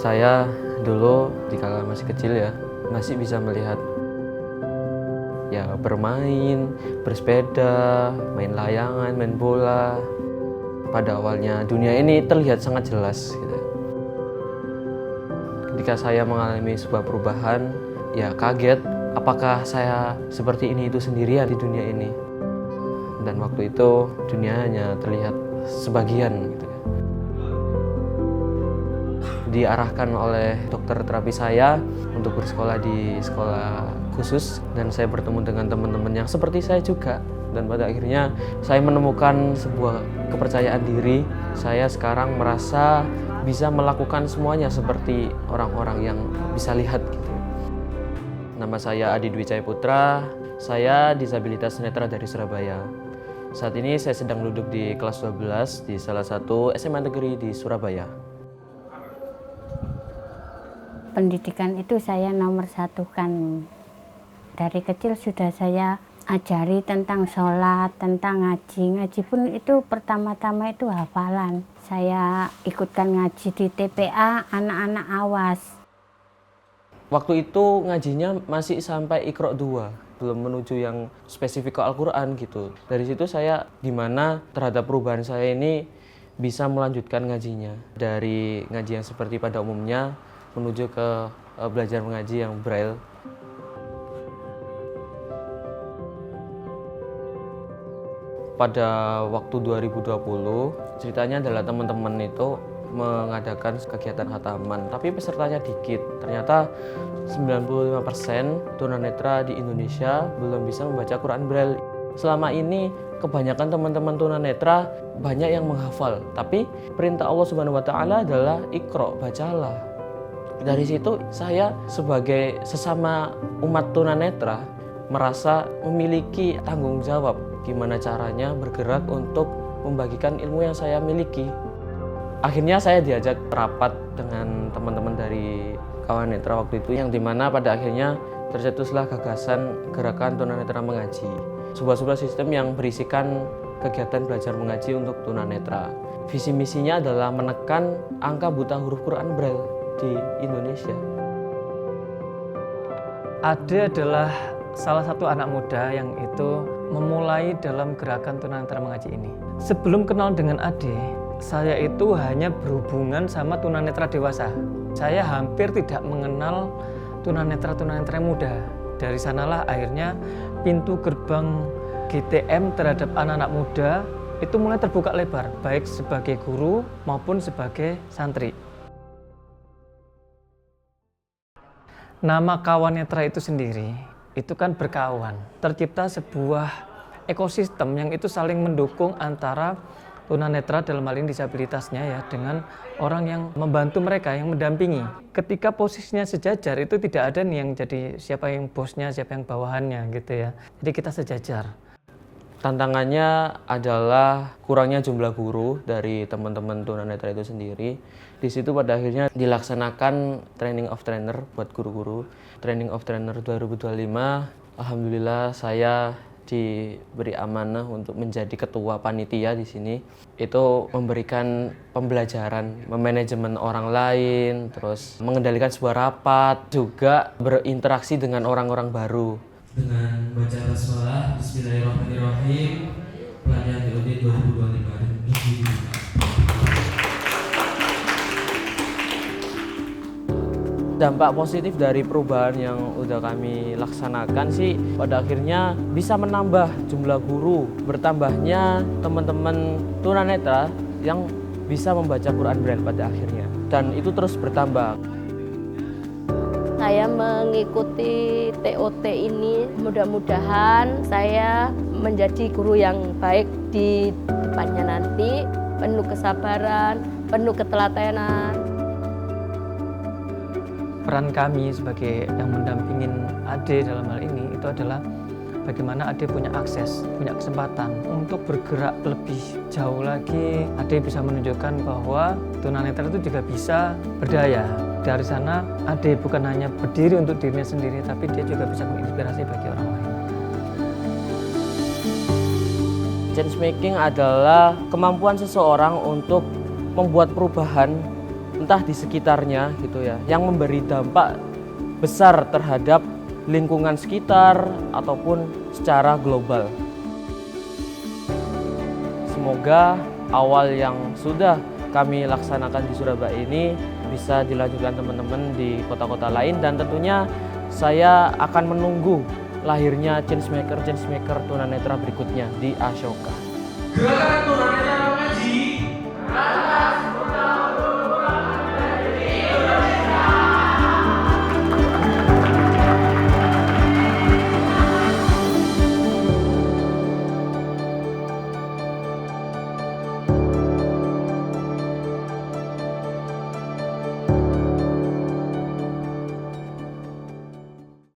Saya dulu dikala masih kecil ya, masih bisa melihat ya bermain, bersepeda, main layangan, main bola. Pada awalnya dunia ini terlihat sangat jelas gitu. Ketika saya mengalami sebuah perubahan, ya kaget apakah saya seperti ini itu sendirian di dunia ini. Dan waktu itu dunia hanya terlihat sebagian gitu. Diarahkan oleh dokter terapi saya untuk bersekolah di sekolah khusus, dan saya bertemu dengan teman-teman yang seperti saya juga, dan pada akhirnya saya menemukan sebuah kepercayaan diri. Saya sekarang merasa bisa melakukan semuanya seperti orang-orang yang bisa lihat gitu. Nama saya Adi Dwi Cahaya Putra, saya disabilitas netra dari Surabaya. Saat ini saya sedang duduk di kelas 12 di salah satu SMA negeri di Surabaya. Pendidikan itu saya nomor satukan. Dari kecil sudah saya ajari tentang sholat, tentang ngaji. Ngaji pun itu pertama-tama itu hafalan. Saya ikutkan ngaji di TPA anak-anak awas. Waktu itu ngajinya masih sampai Iqra 2, belum menuju yang spesifik ke Al-Quran gitu. Dari situ saya gimana terhadap perubahan saya ini bisa melanjutkan ngajinya. Dari ngaji yang seperti pada umumnya menuju ke belajar mengaji yang braille. Pada waktu 2020, ceritanya adalah teman-teman itu mengadakan kegiatan khataman, tapi pesertanya dikit. Ternyata 95% tunanetra di Indonesia belum bisa membaca Quran Braille. Selama ini kebanyakan teman-teman tunanetra banyak yang menghafal, tapi perintah Allah Subhanahu wa taala adalah Iqra, bacalah. Dari situ saya sebagai sesama umat tunanetra merasa memiliki tanggung jawab gimana caranya bergerak untuk membagikan ilmu yang saya miliki. Akhirnya saya diajak rapat dengan teman-teman dari kawan netra waktu itu, yang dimana pada akhirnya tercetuslah gagasan gerakan tunanetra mengaji, sebuah sistem yang berisikan kegiatan belajar mengaji untuk tunanetra. Visi misinya adalah menekan angka buta huruf Quran Braille di Indonesia. Ade adalah salah satu anak muda yang itu memulai dalam gerakan tunanetra mengaji ini. Sebelum kenal dengan Ade, saya itu hanya berhubungan sama tunanetra dewasa. Saya hampir tidak mengenal tunanetra muda. Dari sanalah akhirnya pintu gerbang GTM terhadap anak-anak muda itu mulai terbuka lebar, baik sebagai guru maupun sebagai santri. Nama kawan netra itu sendiri, itu kan berkawan. Tercipta sebuah ekosistem yang itu saling mendukung antara tunanetra dalam hal ini disabilitasnya ya, dengan orang yang membantu mereka, yang mendampingi. Ketika posisinya sejajar itu tidak ada nih yang jadi siapa yang bosnya, siapa yang bawahannya gitu ya. Jadi kita sejajar. Tantangannya adalah kurangnya jumlah guru dari teman-teman tunanetra itu sendiri. Di situ pada akhirnya dilaksanakan training of trainer buat guru-guru. Training of trainer 2025, alhamdulillah saya diberi amanah untuk menjadi ketua panitia di sini. Itu memberikan pembelajaran, memanajemen orang lain, terus mengendalikan sebuah rapat, juga berinteraksi dengan orang-orang baru. Dengan baca basmalah Bismillahirrahmanirrahim, pelatihan DOD 2025. Dampak positif dari perubahan yang udah kami laksanakan sih pada akhirnya bisa menambah jumlah guru, bertambahnya teman-teman tunanetra yang bisa membaca Quran Braille pada akhirnya, dan itu terus bertambah. Saya mengikuti TOT ini, mudah-mudahan saya menjadi guru yang baik di depannya nanti, penuh kesabaran, penuh ketelatenan. Peran kami sebagai yang mendampingin Ade dalam hal ini itu adalah bagaimana Ade punya akses, punya kesempatan untuk bergerak lebih jauh lagi. Ade bisa menunjukkan bahwa tunanetra itu juga bisa berdaya. Dari sana Ade bukan hanya berdiri untuk dirinya sendiri, tapi dia juga bisa menginspirasi bagi orang lain. Change making adalah kemampuan seseorang untuk membuat perubahan entah di sekitarnya gitu ya, yang memberi dampak besar terhadap lingkungan sekitar ataupun secara global. Semoga awal yang sudah kami laksanakan di Surabaya ini bisa dilanjutkan teman-teman di kota-kota lain, dan tentunya saya akan menunggu lahirnya changemaker tunanetra berikutnya di Ashoka. Gerakan tunanetra